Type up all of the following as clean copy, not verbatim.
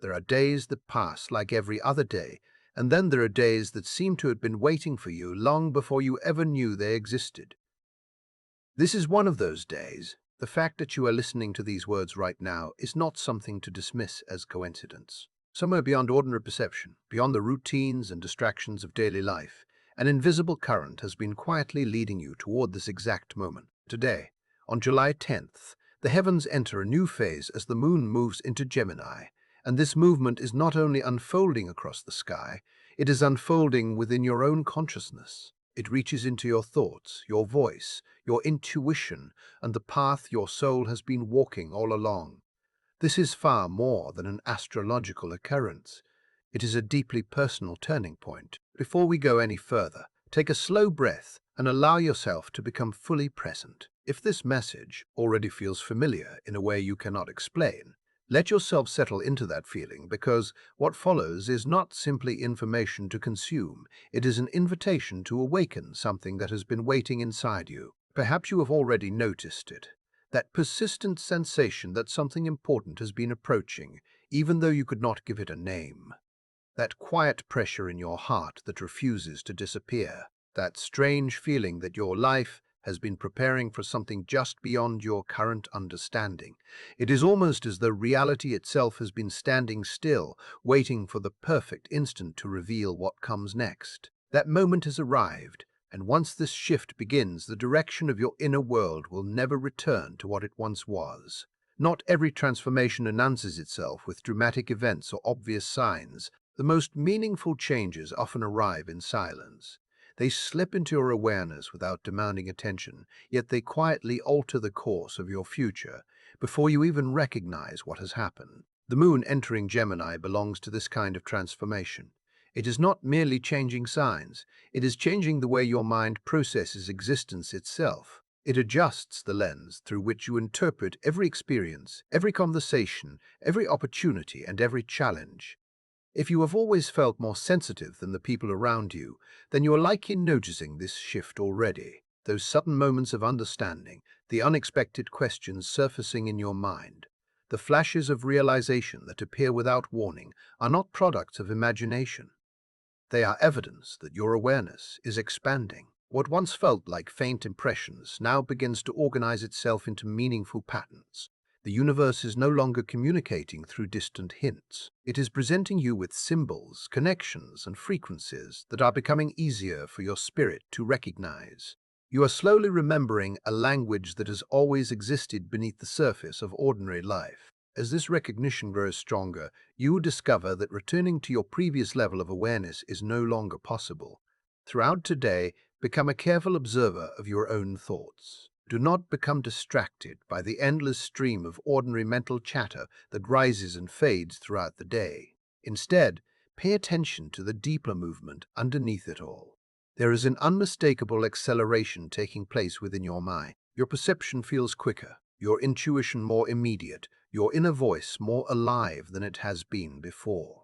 There are days that pass like every other day, and then there are days that seem to have been waiting for you long before you ever knew they existed. This is one of those days. The fact that you are listening to these words right now is not something to dismiss as coincidence. Somewhere beyond ordinary perception, beyond the routines and distractions of daily life, an invisible current has been quietly leading you toward this exact moment. Today, on July 10th, the heavens enter a new phase as the moon moves into Gemini, and this movement is not only unfolding across the sky, it is unfolding within your own consciousness. It reaches into your thoughts, your voice, your intuition, and the path your soul has been walking all along. This is far more than an astrological occurrence. It is a deeply personal turning point. Before we go any further, take a slow breath and allow yourself to become fully present. If this message already feels familiar in a way you cannot explain, let yourself settle into that feeling, because what follows is not simply information to consume, it is an invitation to awaken something that has been waiting inside you. Perhaps you have already noticed it, that persistent sensation that something important has been approaching, even though you could not give it a name. That quiet pressure in your heart that refuses to disappear. That strange feeling that your life has been preparing for something just beyond your current understanding. It is almost as though reality itself has been standing still, waiting for the perfect instant to reveal what comes next. That moment has arrived, and once this shift begins, the direction of your inner world will never return to what it once was. Not every transformation announces itself with dramatic events or obvious signs. The most meaningful changes often arrive in silence. They slip into your awareness without demanding attention, yet they quietly alter the course of your future before you even recognize what has happened. The moon entering Gemini belongs to this kind of transformation. It is not merely changing signs, it is changing the way your mind processes existence itself. It adjusts the lens through which you interpret every experience, every conversation, every opportunity, and every challenge. If you have always felt more sensitive than the people around you, then you are likely noticing this shift already. Those sudden moments of understanding, the unexpected questions surfacing in your mind, the flashes of realization that appear without warning, are not products of imagination. They are evidence that your awareness is expanding. What once felt like faint impressions now begins to organize itself into meaningful patterns. The universe is no longer communicating through distant hints. It is presenting you with symbols, connections, and frequencies that are becoming easier for your spirit to recognize. You are slowly remembering a language that has always existed beneath the surface of ordinary life. As this recognition grows stronger, you discover that returning to your previous level of awareness is no longer possible. Throughout today, become a careful observer of your own thoughts. Do not become distracted by the endless stream of ordinary mental chatter that rises and fades throughout the day. Instead, pay attention to the deeper movement underneath it all. There is an unmistakable acceleration taking place within your mind. Your perception feels quicker, your intuition more immediate, your inner voice more alive than it has been before.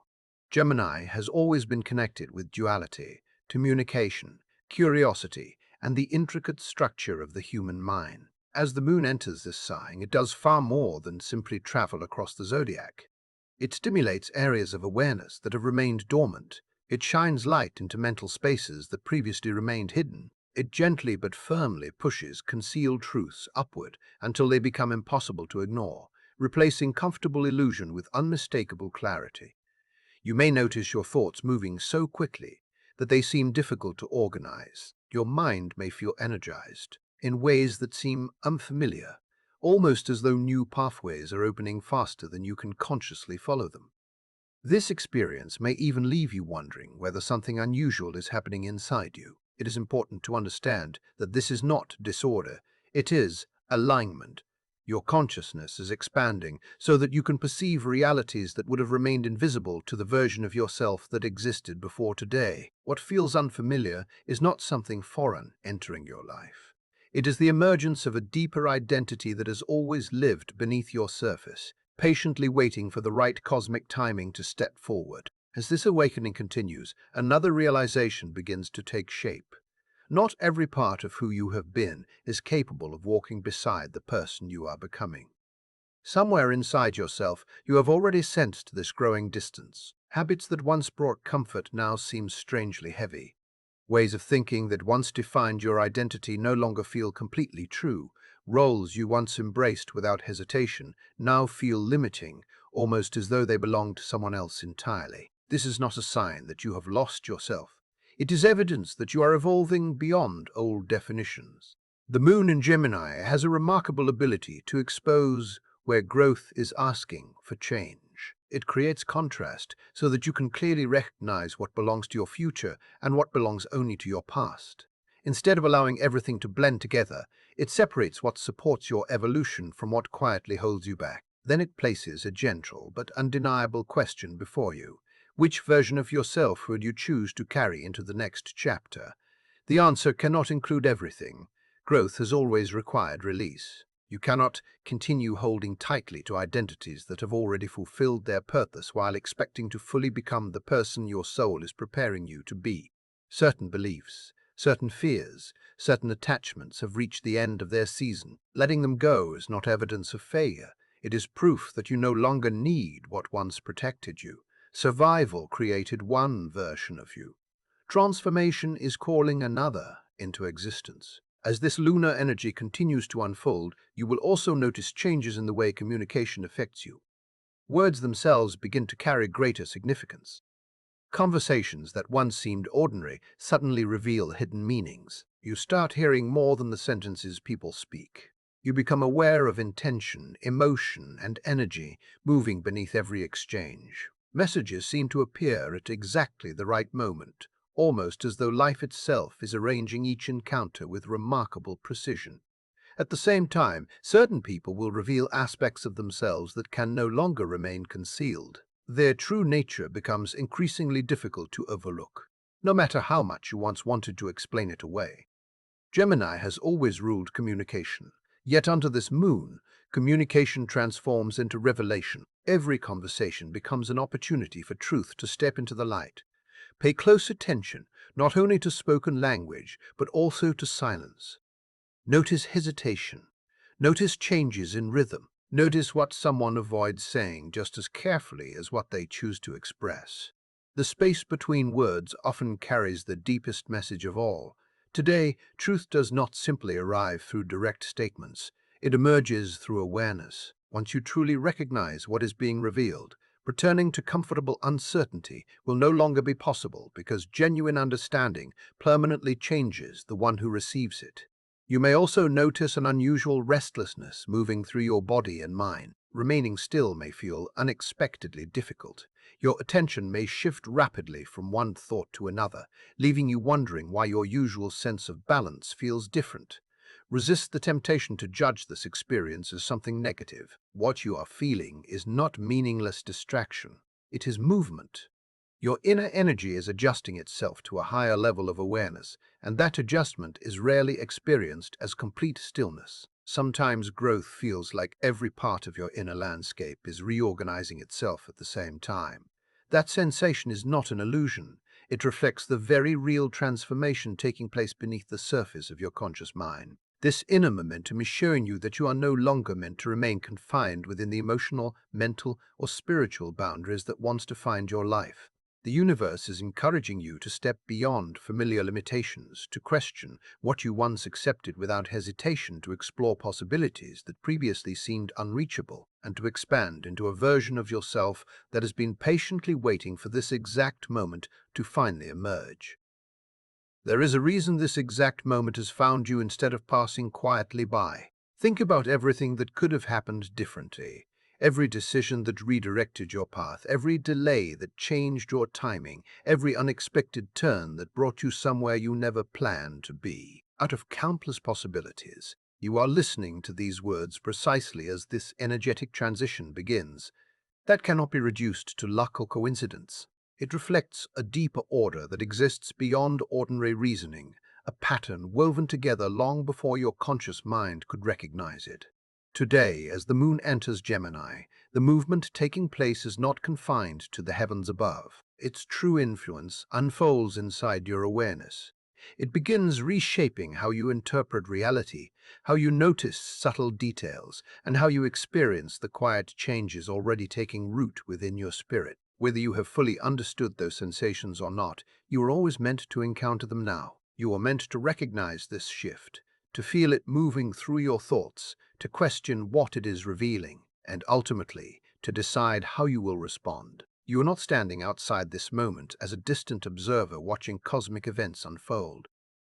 Gemini has always been connected with duality, communication, curiosity, and the intricate structure of the human mind. As the moon enters this sign, it does far more than simply travel across the zodiac. It stimulates areas of awareness that have remained dormant. It shines light into mental spaces that previously remained hidden. It gently but firmly pushes concealed truths upward until they become impossible to ignore, replacing comfortable illusion with unmistakable clarity. You may notice your thoughts moving so quickly that they seem difficult to organize. Your mind may feel energized in ways that seem unfamiliar, almost as though new pathways are opening faster than you can consciously follow them. This experience may even leave you wondering whether something unusual is happening inside you. It is important to understand that this is not disorder, it is alignment. Your consciousness is expanding so that you can perceive realities that would have remained invisible to the version of yourself that existed before today. What feels unfamiliar is not something foreign entering your life. It is the emergence of a deeper identity that has always lived beneath your surface, patiently waiting for the right cosmic timing to step forward. As this awakening continues, another realization begins to take shape. Not every part of who you have been is capable of walking beside the person you are becoming. Somewhere inside yourself, you have already sensed this growing distance. Habits that once brought comfort now seem strangely heavy. Ways of thinking that once defined your identity no longer feel completely true. Roles you once embraced without hesitation now feel limiting, almost as though they belonged to someone else entirely. This is not a sign that you have lost yourself. It is evidence that you are evolving beyond old definitions. The moon in Gemini has a remarkable ability to expose where growth is asking for change. It creates contrast so that you can clearly recognize what belongs to your future and what belongs only to your past. Instead of allowing everything to blend together, it separates what supports your evolution from what quietly holds you back. Then it places a gentle but undeniable question before you. Which version of yourself would you choose to carry into the next chapter? The answer cannot include everything. Growth has always required release. You cannot continue holding tightly to identities that have already fulfilled their purpose while expecting to fully become the person your soul is preparing you to be. Certain beliefs, certain fears, certain attachments have reached the end of their season. Letting them go is not evidence of failure. It is proof that you no longer need what once protected you. Survival created one version of you. Transformation is calling another into existence. As this lunar energy continues to unfold, you will also notice changes in the way communication affects you. Words themselves begin to carry greater significance. Conversations that once seemed ordinary suddenly reveal hidden meanings. You start hearing more than the sentences people speak. You become aware of intention, emotion, and energy moving beneath every exchange. Messages seem to appear at exactly the right moment, almost as though life itself is arranging each encounter with remarkable precision. At the same time, certain people will reveal aspects of themselves that can no longer remain concealed. Their true nature becomes increasingly difficult to overlook, no matter how much you once wanted to explain it away. Gemini has always ruled communication, yet under this moon, communication transforms into revelation. Every conversation becomes an opportunity for truth to step into the light. Pay close attention, not only to spoken language, but also to silence. Notice hesitation. Notice changes in rhythm. Notice what someone avoids saying just as carefully as what they choose to express. The space between words often carries the deepest message of all. Today, truth does not simply arrive through direct statements. It emerges through awareness. Once you truly recognize what is being revealed, returning to comfortable uncertainty will no longer be possible because genuine understanding permanently changes the one who receives it. You may also notice an unusual restlessness moving through your body and mind. Remaining still may feel unexpectedly difficult. Your attention may shift rapidly from one thought to another, leaving you wondering why your usual sense of balance feels different. Resist the temptation to judge this experience as something negative. What you are feeling is not meaningless distraction. It is movement. Your inner energy is adjusting itself to a higher level of awareness, and that adjustment is rarely experienced as complete stillness. Sometimes growth feels like every part of your inner landscape is reorganizing itself at the same time. That sensation is not an illusion. It reflects the very real transformation taking place beneath the surface of your conscious mind. This inner momentum is showing you that you are no longer meant to remain confined within the emotional, mental, or spiritual boundaries that once defined your life. The universe is encouraging you to step beyond familiar limitations, to question what you once accepted without hesitation, to explore possibilities that previously seemed unreachable, and to expand into a version of yourself that has been patiently waiting for this exact moment to finally emerge. There is a reason this exact moment has found you instead of passing quietly by. Think about everything that could have happened differently. Every decision that redirected your path, every delay that changed your timing, every unexpected turn that brought you somewhere you never planned to be. Out of countless possibilities, you are listening to these words precisely as this energetic transition begins. That cannot be reduced to luck or coincidence. It reflects a deeper order that exists beyond ordinary reasoning, a pattern woven together long before your conscious mind could recognize it. Today, as the moon enters Gemini, the movement taking place is not confined to the heavens above. Its true influence unfolds inside your awareness. It begins reshaping how you interpret reality, how you notice subtle details, and how you experience the quiet changes already taking root within your spirit. Whether you have fully understood those sensations or not, you are always meant to encounter them now. You are meant to recognize this shift, to feel it moving through your thoughts, to question what it is revealing, and ultimately, to decide how you will respond. You are not standing outside this moment as a distant observer watching cosmic events unfold.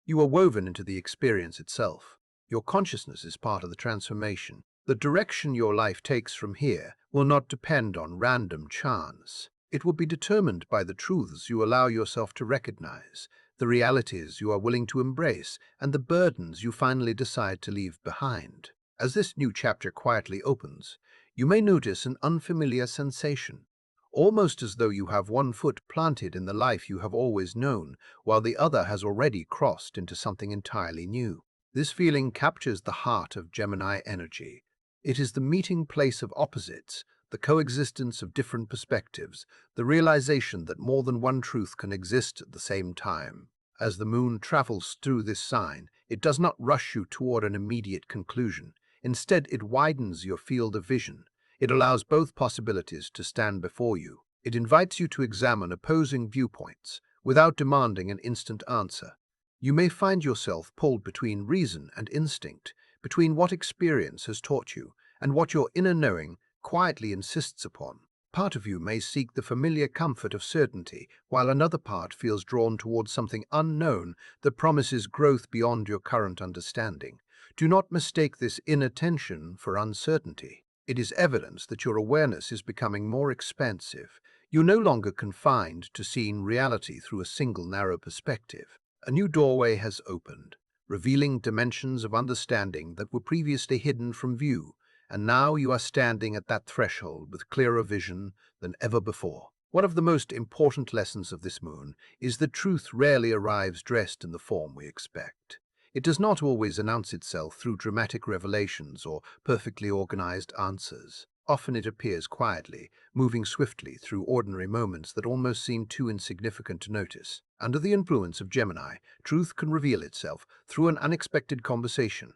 You are woven into the experience itself. Your consciousness is part of the transformation. The direction your life takes from here will not depend on random chance. It will be determined by the truths you allow yourself to recognize, the realities you are willing to embrace, and the burdens you finally decide to leave behind. As this new chapter quietly opens, you may notice an unfamiliar sensation, almost as though you have one foot planted in the life you have always known, while the other has already crossed into something entirely new. This feeling captures the heart of Gemini energy. It is the meeting place of opposites, the coexistence of different perspectives, the realization that more than one truth can exist at the same time. As the moon travels through this sign, it does not rush you toward an immediate conclusion. Instead, it widens your field of vision. It allows both possibilities to stand before you. It invites you to examine opposing viewpoints without demanding an instant answer. You may find yourself pulled between reason and instinct, between what experience has taught you and what your inner knowing quietly insists upon. Part of you may seek the familiar comfort of certainty, while another part feels drawn towards something unknown that promises growth beyond your current understanding. Do not mistake this inner tension for uncertainty. It is evidence that your awareness is becoming more expansive. You're no longer confined to seeing reality through a single narrow perspective. A new doorway has opened, revealing dimensions of understanding that were previously hidden from view, and now you are standing at that threshold with clearer vision than ever before. One of the most important lessons of this moon is that truth rarely arrives dressed in the form we expect. It does not always announce itself through dramatic revelations or perfectly organized answers. Often it appears quietly, moving swiftly through ordinary moments that almost seem too insignificant to notice. Under the influence of Gemini, truth can reveal itself through an unexpected conversation,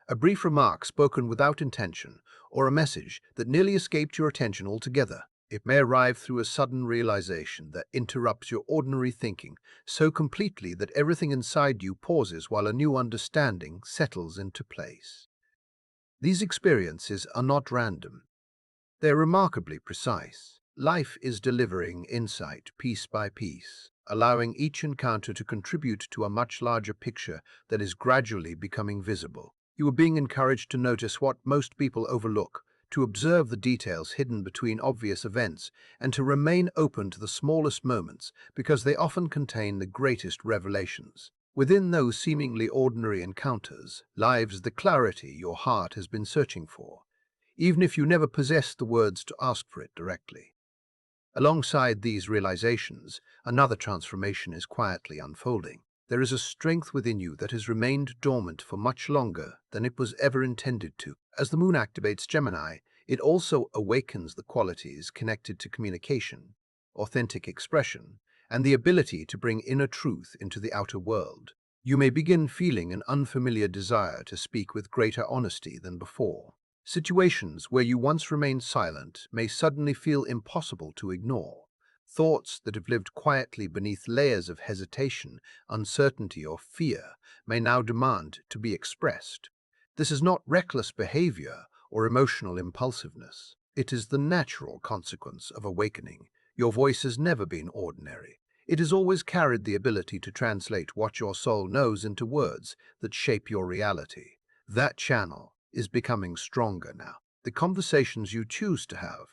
a brief remark spoken without intention, or a message that nearly escaped your attention altogether. It may arrive through a sudden realization that interrupts your ordinary thinking so completely that everything inside you pauses while a new understanding settles into place. These experiences are not random. They're remarkably precise. Life is delivering insight piece by piece, allowing each encounter to contribute to a much larger picture that is gradually becoming visible. You are being encouraged to notice what most people overlook, to observe the details hidden between obvious events, and to remain open to the smallest moments because they often contain the greatest revelations. Within those seemingly ordinary encounters lies the clarity your heart has been searching for, even if you never possessed the words to ask for it directly. Alongside these realizations, another transformation is quietly unfolding. There is a strength within you that has remained dormant for much longer than it was ever intended to. As the moon activates Gemini, it also awakens the qualities connected to communication, authentic expression, and the ability to bring inner truth into the outer world. You may begin feeling an unfamiliar desire to speak with greater honesty than before. Situations where you once remained silent may suddenly feel impossible to ignore. Thoughts that have lived quietly beneath layers of hesitation, uncertainty, or fear may now demand to be expressed. This is not reckless behavior or emotional impulsiveness. It is the natural consequence of awakening. Your voice has never been ordinary. It has always carried the ability to translate what your soul knows into words that shape your reality. That channel is becoming stronger now. The conversations you choose to have,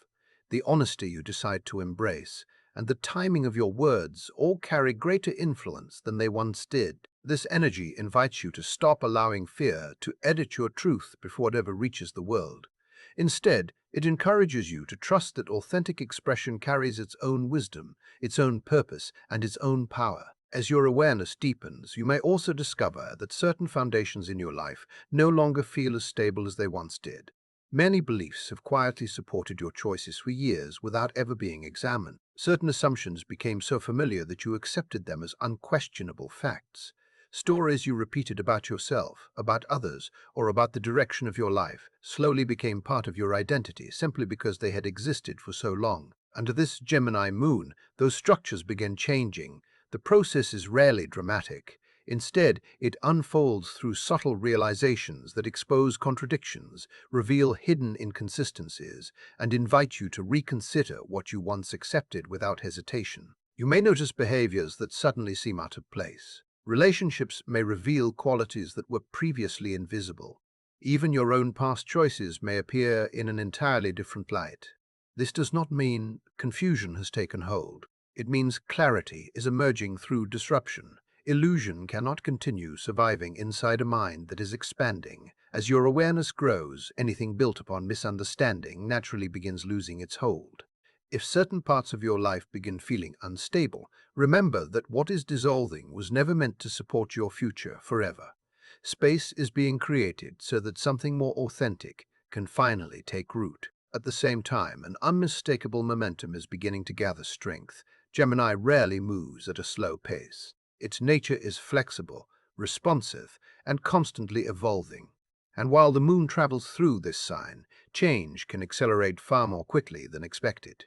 the honesty you decide to embrace, and the timing of your words all carry greater influence than they once did. This energy invites you to stop allowing fear to edit your truth before it ever reaches the world. Instead, it encourages you to trust that authentic expression carries its own wisdom, its own purpose, and its own power. As your awareness deepens, you may also discover that certain foundations in your life no longer feel as stable as they once did. Many beliefs have quietly supported your choices for years without ever being examined. Certain assumptions became so familiar that you accepted them as unquestionable facts. Stories you repeated about yourself, about others, or about the direction of your life slowly became part of your identity simply because they had existed for so long. Under this Gemini moon, those structures begin changing. The process is rarely dramatic. Instead, it unfolds through subtle realizations that expose contradictions, reveal hidden inconsistencies, and invite you to reconsider what you once accepted without hesitation. You may notice behaviors that suddenly seem out of place. Relationships may reveal qualities that were previously invisible. Even your own past choices may appear in an entirely different light. This does not mean confusion has taken hold. It means clarity is emerging through disruption. Illusion cannot continue surviving inside a mind that is expanding. As your awareness grows, anything built upon misunderstanding naturally begins losing its hold. If certain parts of your life begin feeling unstable, remember that what is dissolving was never meant to support your future forever. Space is being created so that something more authentic can finally take root. At the same time, an unmistakable momentum is beginning to gather strength. Gemini rarely moves at a slow pace. Its nature is flexible, responsive, and constantly evolving. And while the moon travels through this sign, change can accelerate far more quickly than expected.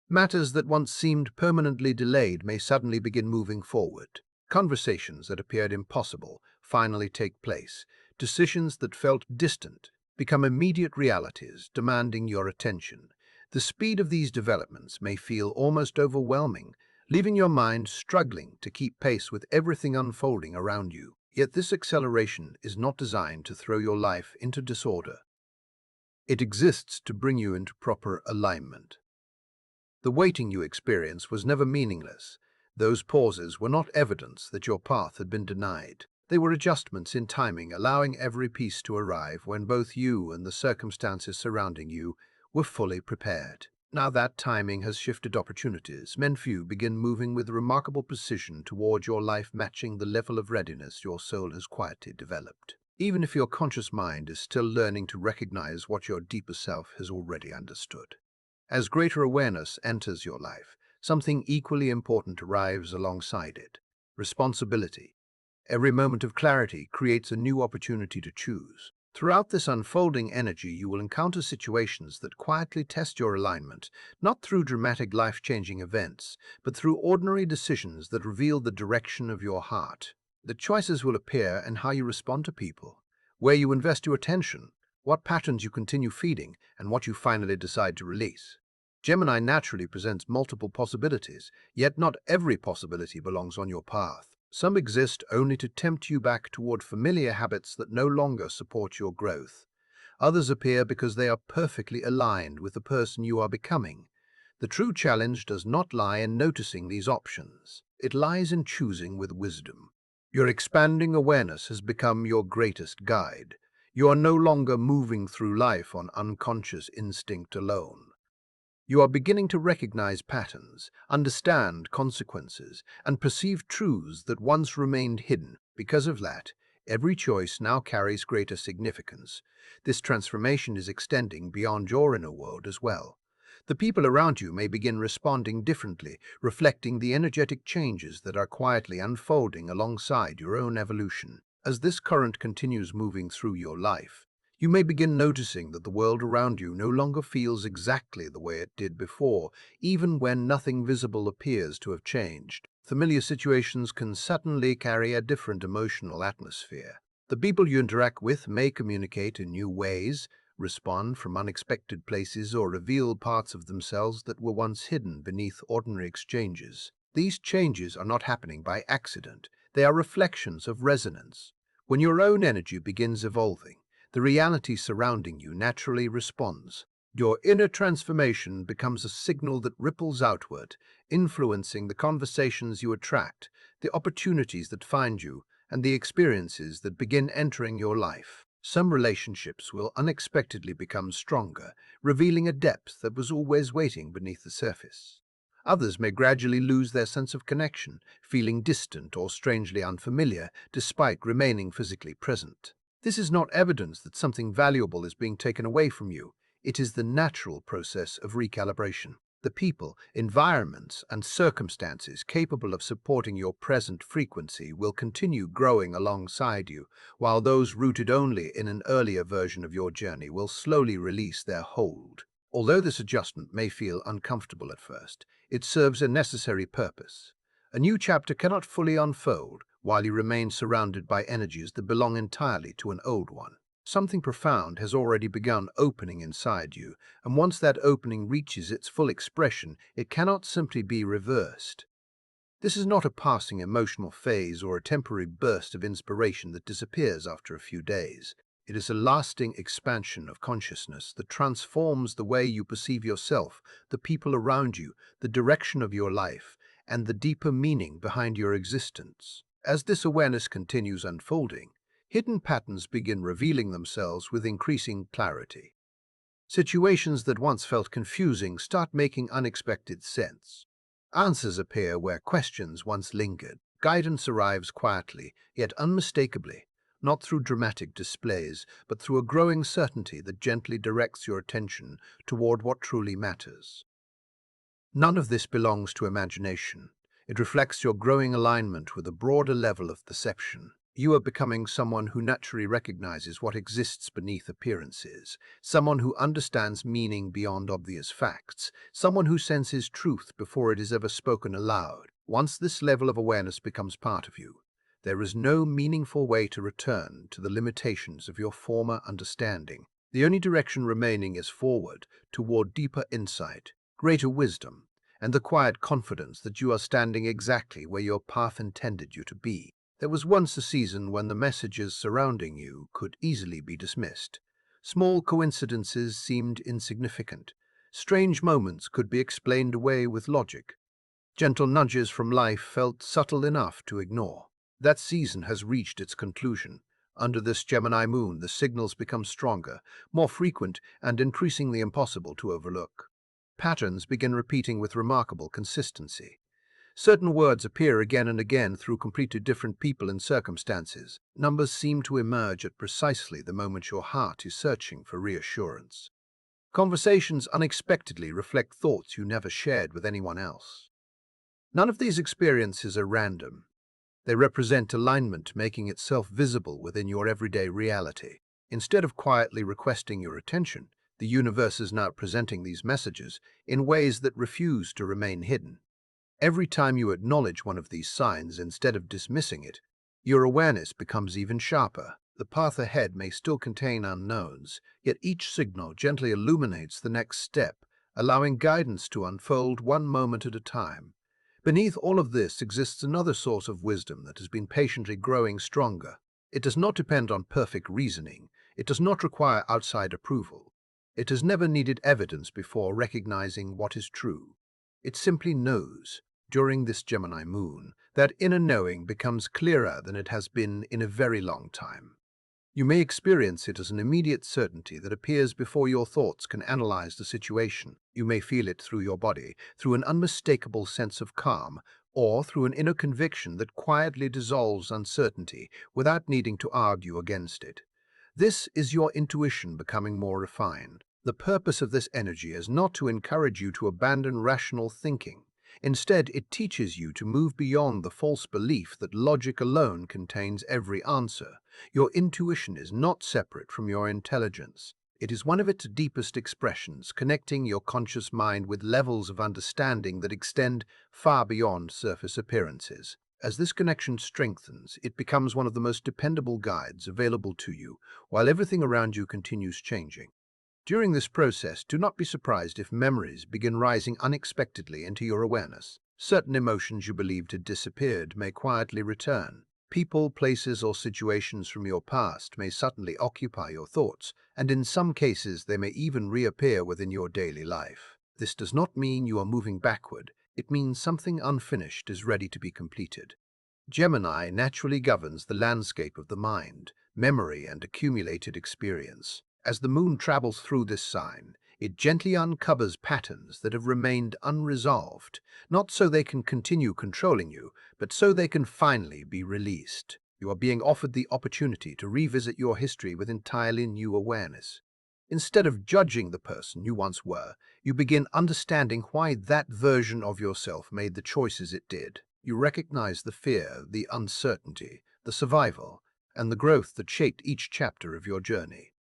Matters that once seemed permanently delayed may suddenly begin moving forward. Conversations that appeared impossible finally take place. Decisions that felt distant become immediate realities, demanding your attention. The speed of these developments may feel almost overwhelming, leaving your mind struggling to keep pace with everything unfolding around you. Yet this acceleration is not designed to throw your life into disorder. It exists to bring you into proper alignment. The waiting you experience was never meaningless. Those pauses were not evidence that your path had been denied. They were adjustments in timing, allowing every piece to arrive when both you and the circumstances surrounding you were fully prepared. Now that timing has shifted opportunities. Men few begin moving with remarkable precision toward your life, matching the level of readiness your soul has quietly developed. Even if your conscious mind is still learning to recognize what your deeper self has already understood. As greater awareness enters your life, something equally important arrives alongside it: responsibility. Every moment of clarity creates a new opportunity to choose. Throughout this unfolding energy, you will encounter situations that quietly test your alignment, not through dramatic life-changing events, but through ordinary decisions that reveal the direction of your heart. The choices will appear in how you respond to people, where you invest your attention, what patterns you continue feeding, and what you finally decide to release. Gemini naturally presents multiple possibilities, yet not every possibility belongs on your path. Some exist only to tempt you back toward familiar habits that no longer support your growth. Others appear because they are perfectly aligned with the person you are becoming. The true challenge does not lie in noticing these options. It lies in choosing with wisdom. Your expanding awareness has become your greatest guide. You are no longer moving through life on unconscious instinct alone. You are beginning to recognize patterns, understand consequences, and perceive truths that once remained hidden. Because of that, every choice now carries greater significance. This transformation is extending beyond your inner world as well. The people around you may begin responding differently, reflecting the energetic changes that are quietly unfolding alongside your own evolution. As this current continues moving through your life, you may begin noticing that the world around you no longer feels exactly the way it did before, even when nothing visible appears to have changed. Familiar situations can suddenly carry a different emotional atmosphere. The people you interact with may communicate in new ways, respond from unexpected places, or reveal parts of themselves that were once hidden beneath ordinary exchanges. These changes are not happening by accident. They are reflections of resonance. When your own energy begins evolving, the reality surrounding you naturally responds. Your inner transformation becomes a signal that ripples outward, influencing the conversations you attract, the opportunities that find you, and the experiences that begin entering your life. Some relationships will unexpectedly become stronger, revealing a depth that was always waiting beneath the surface. Others may gradually lose their sense of connection, feeling distant or strangely unfamiliar, despite remaining physically present. This is not evidence that something valuable is being taken away from you. It is the natural process of recalibration. The people, environments, and circumstances capable of supporting your present frequency will continue growing alongside you, while those rooted only in an earlier version of your journey will slowly release their hold. Although this adjustment may feel uncomfortable at first, it serves a necessary purpose. A new chapter cannot fully unfold while you remain surrounded by energies that belong entirely to an old one. Something profound has already begun opening inside you, and once that opening reaches its full expression, it cannot simply be reversed. This is not a passing emotional phase or a temporary burst of inspiration that disappears after a few days. It is a lasting expansion of consciousness that transforms the way you perceive yourself, the people around you, the direction of your life, and the deeper meaning behind your existence. As this awareness continues unfolding, hidden patterns begin revealing themselves with increasing clarity. Situations that once felt confusing start making unexpected sense. Answers appear where questions once lingered. Guidance arrives quietly, yet unmistakably, not through dramatic displays, but through a growing certainty that gently directs your attention toward what truly matters. None of this belongs to imagination. It reflects your growing alignment with a broader level of perception. You are becoming someone who naturally recognizes what exists beneath appearances, someone who understands meaning beyond obvious facts, someone who senses truth before it is ever spoken aloud. Once this level of awareness becomes part of you, there is no meaningful way to return to the limitations of your former understanding. The only direction remaining is forward, toward deeper insight, greater wisdom, and the quiet confidence that you are standing exactly where your path intended you to be. There was once a season when the messages surrounding you could easily be dismissed. Small coincidences seemed insignificant. Strange moments could be explained away with logic. Gentle nudges from life felt subtle enough to ignore. That season has reached its conclusion. Under this Gemini moon, the signals become stronger, more frequent, and increasingly impossible to overlook. Patterns begin repeating with remarkable consistency. Certain words appear again and again through completely different people and circumstances. Numbers seem to emerge at precisely the moment your heart is searching for reassurance. Conversations unexpectedly reflect thoughts you never shared with anyone else. None of these experiences are random. They represent alignment making itself visible within your everyday reality. Instead of quietly requesting your attention, the universe is now presenting these messages in ways that refuse to remain hidden. Every time you acknowledge one of these signs instead of dismissing it, your awareness becomes even sharper. The path ahead may still contain unknowns, yet each signal gently illuminates the next step, allowing guidance to unfold one moment at a time. Beneath all of this exists another source of wisdom that has been patiently growing stronger. It does not depend on perfect reasoning. It does not require outside approval. It has never needed evidence before recognizing what is true. It simply knows. During this Gemini moon, that inner knowing becomes clearer than it has been in a very long time. You may experience it as an immediate certainty that appears before your thoughts can analyze the situation. You may feel it through your body, through an unmistakable sense of calm, or through an inner conviction that quietly dissolves uncertainty without needing to argue against it. This is your intuition becoming more refined. The purpose of this energy is not to encourage you to abandon rational thinking. Instead, it teaches you to move beyond the false belief that logic alone contains every answer. Your intuition is not separate from your intelligence. It is one of its deepest expressions, connecting your conscious mind with levels of understanding that extend far beyond surface appearances. As this connection strengthens, it becomes one of the most dependable guides available to you, while everything around you continues changing. During this process, do not be surprised if memories begin rising unexpectedly into your awareness. Certain emotions you believed had disappeared may quietly return. People, places, or situations from your past may suddenly occupy your thoughts, and in some cases they may even reappear within your daily life. This does not mean you are moving backward. It means something unfinished is ready to be completed. Gemini naturally governs the landscape of the mind, memory, and accumulated experience. As the moon travels through this sign, it gently uncovers patterns that have remained unresolved, not so they can continue controlling you, but so they can finally be released. You are being offered the opportunity to revisit your history with entirely new awareness. Instead of judging the person you once were, you begin understanding why that version of yourself made the choices it did. You recognize the fear, the uncertainty, the survival, and the growth that shaped each chapter of your journey.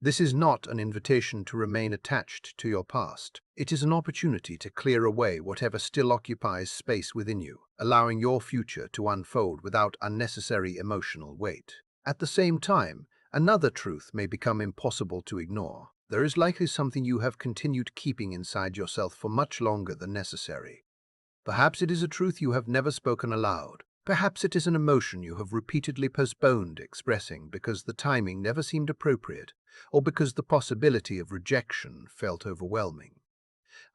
This is not an invitation to remain attached to your past. It is an opportunity to clear away whatever still occupies space within you, allowing your future to unfold without unnecessary emotional weight. At the same time, another truth may become impossible to ignore. There is likely something you have continued keeping inside yourself for much longer than necessary. Perhaps it is a truth you have never spoken aloud. Perhaps it is an emotion you have repeatedly postponed expressing because the timing never seemed appropriate, or because the possibility of rejection felt overwhelming.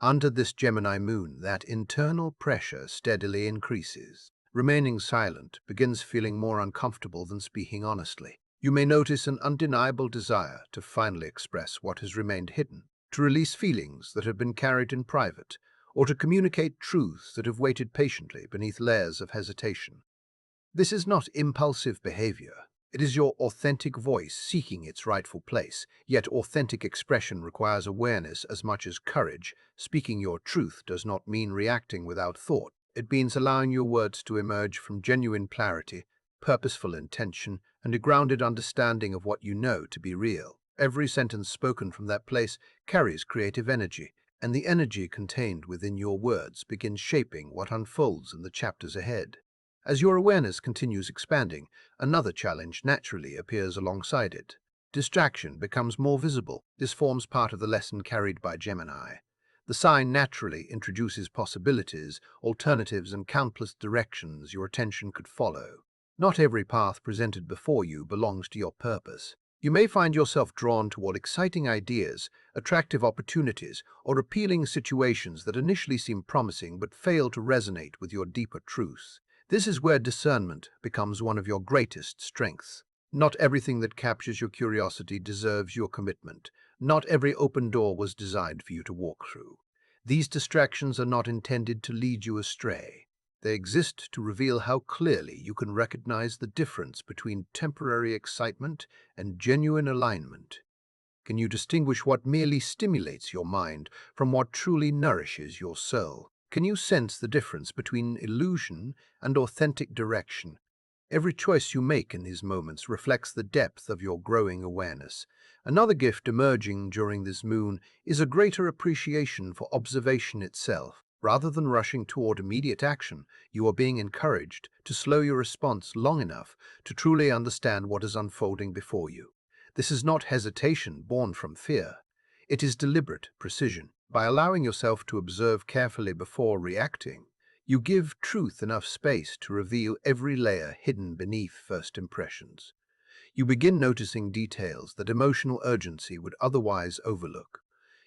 Under this Gemini moon, that internal pressure steadily increases. Remaining silent begins feeling more uncomfortable than speaking honestly. You may notice an undeniable desire to finally express what has remained hidden, to release feelings that have been carried in private, or to communicate truths that have waited patiently beneath layers of hesitation. This is not impulsive behavior. It is your authentic voice seeking its rightful place, yet authentic expression requires awareness as much as courage. Speaking your truth does not mean reacting without thought. It means allowing your words to emerge from genuine clarity, purposeful intention, and a grounded understanding of what you know to be real. Every sentence spoken from that place carries creative energy, and the energy contained within your words begins shaping what unfolds in the chapters ahead. As your awareness continues expanding, another challenge naturally appears alongside it. Distraction becomes more visible. This forms part of the lesson carried by Gemini. The sign naturally introduces possibilities, alternatives, and countless directions your attention could follow. Not every path presented before you belongs to your purpose. You may find yourself drawn toward exciting ideas, attractive opportunities, or appealing situations that initially seem promising but fail to resonate with your deeper truths. This is where discernment becomes one of your greatest strengths. Not everything that captures your curiosity deserves your commitment. Not every open door was designed for you to walk through. These distractions are not intended to lead you astray. They exist to reveal how clearly you can recognize the difference between temporary excitement and genuine alignment. Can you distinguish what merely stimulates your mind from what truly nourishes your soul? Can you sense the difference between illusion and authentic direction? Every choice you make in these moments reflects the depth of your growing awareness. Another gift emerging during this moon is a greater appreciation for observation itself. Rather than rushing toward immediate action, you are being encouraged to slow your response long enough to truly understand what is unfolding before you. This is not hesitation born from fear. It is deliberate precision. By allowing yourself to observe carefully before reacting, you give truth enough space to reveal every layer hidden beneath first impressions. You begin noticing details that emotional urgency would otherwise overlook.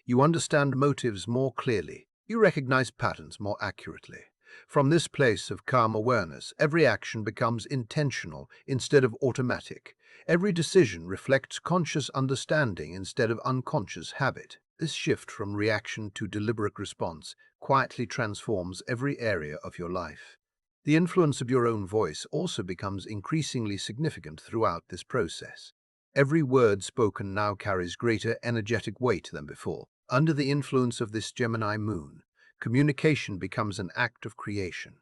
You understand motives more clearly. You recognize patterns more accurately. From this place of calm awareness, every action becomes intentional instead of automatic. Every decision reflects conscious understanding instead of unconscious habit. This shift from reaction to deliberate response quietly transforms every area of your life. The influence of your own voice also becomes increasingly significant throughout this process. Every word spoken now carries greater energetic weight than before. Under the influence of this Gemini moon, communication becomes an act of creation.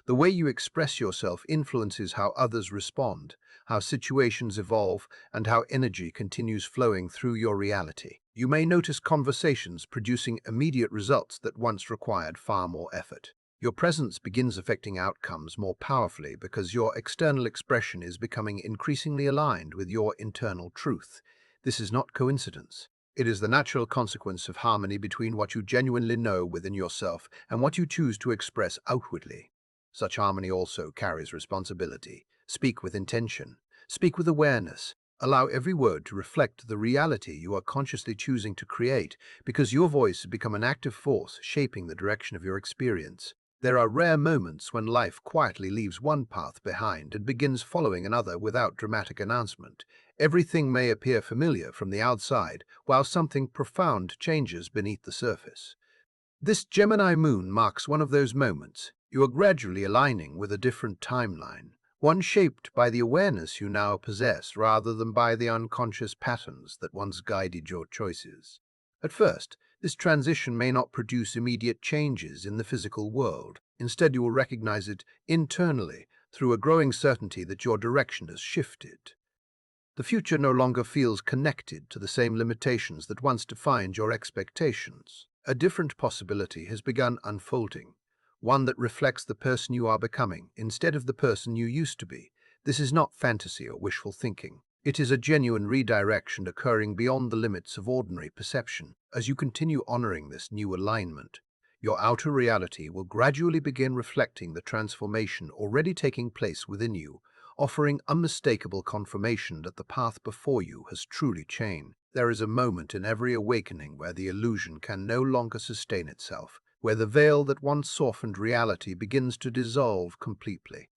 The way you express yourself influences how others respond, how situations evolve, and how energy continues flowing through your reality. You may notice conversations producing immediate results that once required far more effort. Your presence begins affecting outcomes more powerfully because your external expression is becoming increasingly aligned with your internal truth. This is not coincidence. It is the natural consequence of harmony between what you genuinely know within yourself and what you choose to express outwardly. Such harmony also carries responsibility. Speak with intention. Speak with awareness. Allow every word to reflect the reality you are consciously choosing to create, because your voice has become an active force shaping the direction of your experience. There are rare moments when life quietly leaves one path behind and begins following another without dramatic announcement. Everything may appear familiar from the outside, while something profound changes beneath the surface. This Gemini moon marks one of those moments. You are gradually aligning with a different timeline, one shaped by the awareness you now possess rather than by the unconscious patterns that once guided your choices. At first, this transition may not produce immediate changes in the physical world. Instead, you will recognize it internally through a growing certainty that your direction has shifted. The future no longer feels connected to the same limitations that once defined your expectations. A different possibility has begun unfolding, one that reflects the person you are becoming instead of the person you used to be. This is not fantasy or wishful thinking. It is a genuine redirection occurring beyond the limits of ordinary perception. As you continue honoring this new alignment, your outer reality will gradually begin reflecting the transformation already taking place within you, offering unmistakable confirmation that the path before you has truly changed. There is a moment in every awakening where the illusion can no longer sustain itself, where the veil that once softened reality begins to dissolve completely.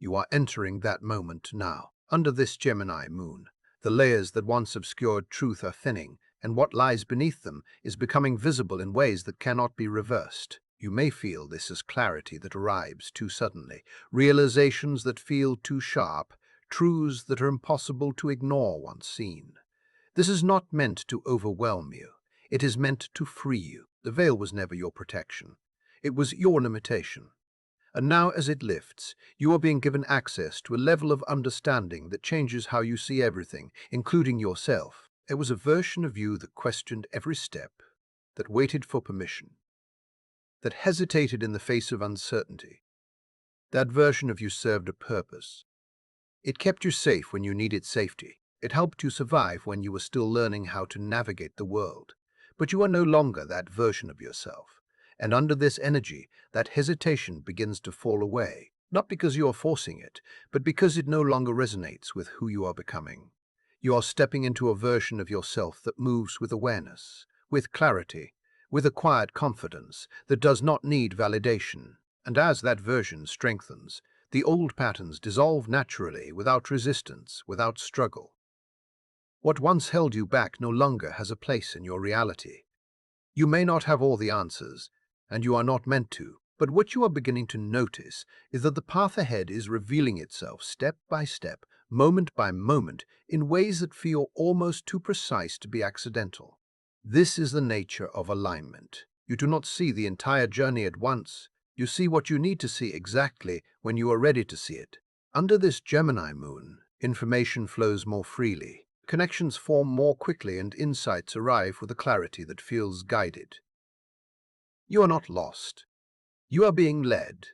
You are entering that moment now. Under this Gemini moon, the layers that once obscured truth are thinning, and what lies beneath them is becoming visible in ways that cannot be reversed. You may feel this as clarity that arrives too suddenly, realizations that feel too sharp, truths that are impossible to ignore once seen. This is not meant to overwhelm you. It is meant to free you. The veil was never your protection. It was your limitation. And now, as it lifts, you are being given access to a level of understanding that changes how you see everything, including yourself. There was a version of you that questioned every step, that waited for permission, that hesitated in the face of uncertainty. That version of you served a purpose. It kept you safe when you needed safety. It helped you survive when you were still learning how to navigate the world. But you are no longer that version of yourself. And under this energy, that hesitation begins to fall away, not because you are forcing it, but because it no longer resonates with who you are becoming. You are stepping into a version of yourself that moves with awareness, with clarity, with a quiet confidence that does not need validation. And as that version strengthens, the old patterns dissolve naturally, without resistance, without struggle. What once held you back no longer has a place in your reality. You may not have all the answers, and you are not meant to, but what you are beginning to notice is that the path ahead is revealing itself step by step, moment by moment, in ways that feel almost too precise to be accidental. This is the nature of alignment. You do not see the entire journey at once. You see what you need to see exactly when you are ready to see it. Under this Gemini moon, information flows more freely. Connections form more quickly and insights arrive with a clarity that feels guided. You are not lost. You are being led.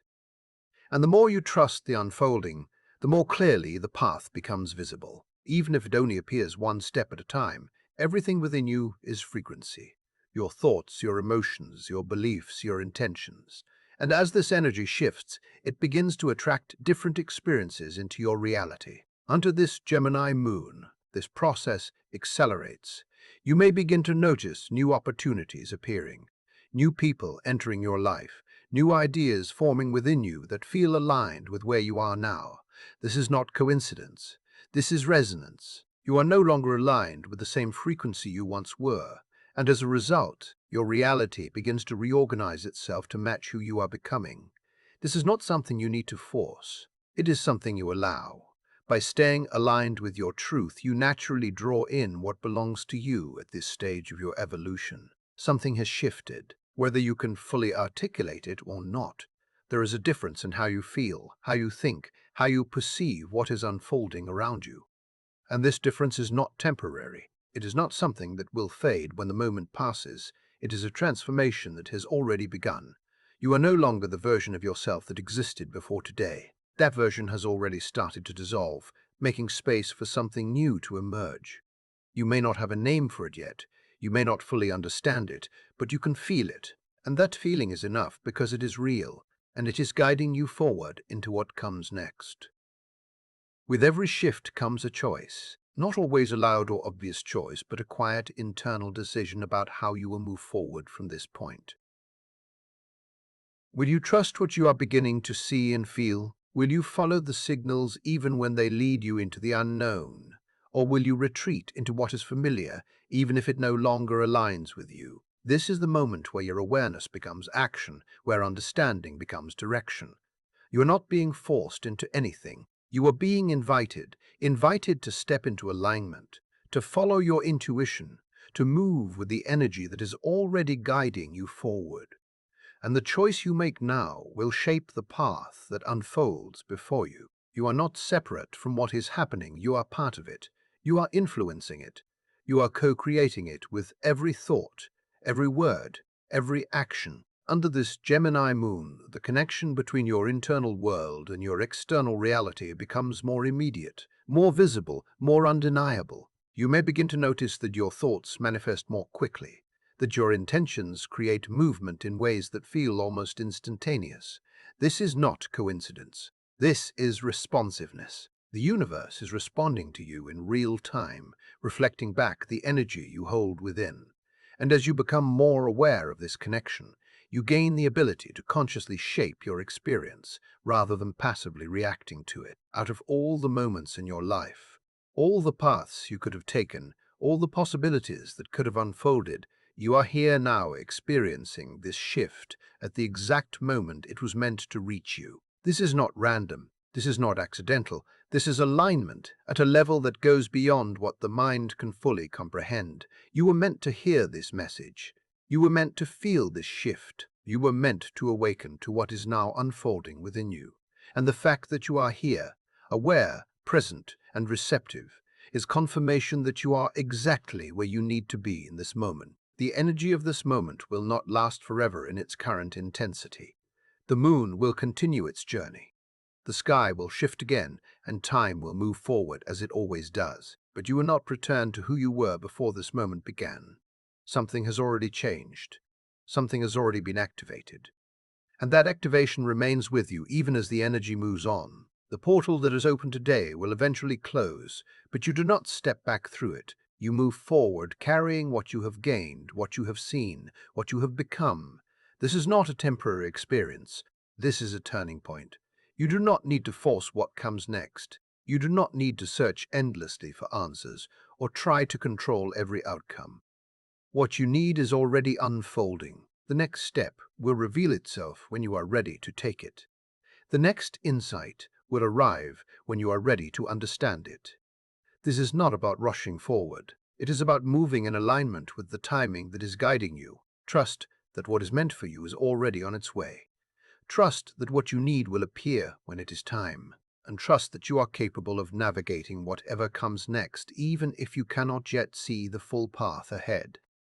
And the more you trust the unfolding, the more clearly the path becomes visible. Even if it only appears one step at a time, everything within you is frequency. Your thoughts, your emotions, your beliefs, your intentions. And as this energy shifts, it begins to attract different experiences into your reality. Under this Gemini moon, this process accelerates. You may begin to notice new opportunities appearing, new people entering your life, new ideas forming within you that feel aligned with where you are now. This is not coincidence. This is resonance. You are no longer aligned with the same frequency you once were, and as a result, your reality begins to reorganize itself to match who you are becoming. This is not something you need to force. It is something you allow. By staying aligned with your truth, you naturally draw in what belongs to you at this stage of your evolution. Something has shifted. Whether you can fully articulate it or not, there is a difference in how you feel, how you think, how you perceive what is unfolding around you. And this difference is not temporary. It is not something that will fade when the moment passes. It is a transformation that has already begun. You are no longer the version of yourself that existed before today. That version has already started to dissolve, making space for something new to emerge. You may not have a name for it yet. You may not fully understand it, but you can feel it. And that feeling is enough because it is real, and it is guiding you forward into what comes next. With every shift comes a choice, not always a loud or obvious choice, but a quiet internal decision about how you will move forward from this point. Will you trust what you are beginning to see and feel? Will you follow the signals even when they lead you into the unknown? Or will you retreat into what is familiar, even if it no longer aligns with you? This is the moment where your awareness becomes action, where understanding becomes direction. You are not being forced into anything. You are being invited to step into alignment, to follow your intuition, to move with the energy that is already guiding you forward. And the choice you make now will shape the path that unfolds before you. You are not separate from what is happening, you are part of it. You are influencing it. You are co-creating it with every thought, every word, every action. Under this Gemini moon, the connection between your internal world and your external reality becomes more immediate, more visible, more undeniable. You may begin to notice that your thoughts manifest more quickly, that your intentions create movement in ways that feel almost instantaneous. This is not coincidence. This is responsiveness. The universe is responding to you in real time, reflecting back the energy you hold within. And as you become more aware of this connection, you gain the ability to consciously shape your experience rather than passively reacting to it. Out of all the moments in your life, all the paths you could have taken, all the possibilities that could have unfolded, you are here now experiencing this shift at the exact moment it was meant to reach you. This is not random. This is not accidental. This is alignment at a level that goes beyond what the mind can fully comprehend. You were meant to hear this message. You were meant to feel this shift. You were meant to awaken to what is now unfolding within you. And the fact that you are here, aware, present, and receptive, is confirmation that you are exactly where you need to be in this moment. The energy of this moment will not last forever in its current intensity. The moon will continue its journey. The sky will shift again, and time will move forward as it always does. But you will not return to who you were before this moment began. Something has already changed. Something has already been activated. And that activation remains with you even as the energy moves on. The portal that is open today will eventually close, but you do not step back through it. You move forward, carrying what you have gained, what you have seen, what you have become. This is not a temporary experience. This is a turning point. You do not need to force what comes next. You do not need to search endlessly for answers or try to control every outcome. What you need is already unfolding. The next step will reveal itself when you are ready to take it. The next insight will arrive when you are ready to understand it. This is not about rushing forward. It is about moving in alignment with the timing that is guiding you. Trust that what is meant for you is already on its way. Trust that what you need will appear when it is time. And trust that you are capable of navigating whatever comes next, even if you cannot yet see the full path ahead.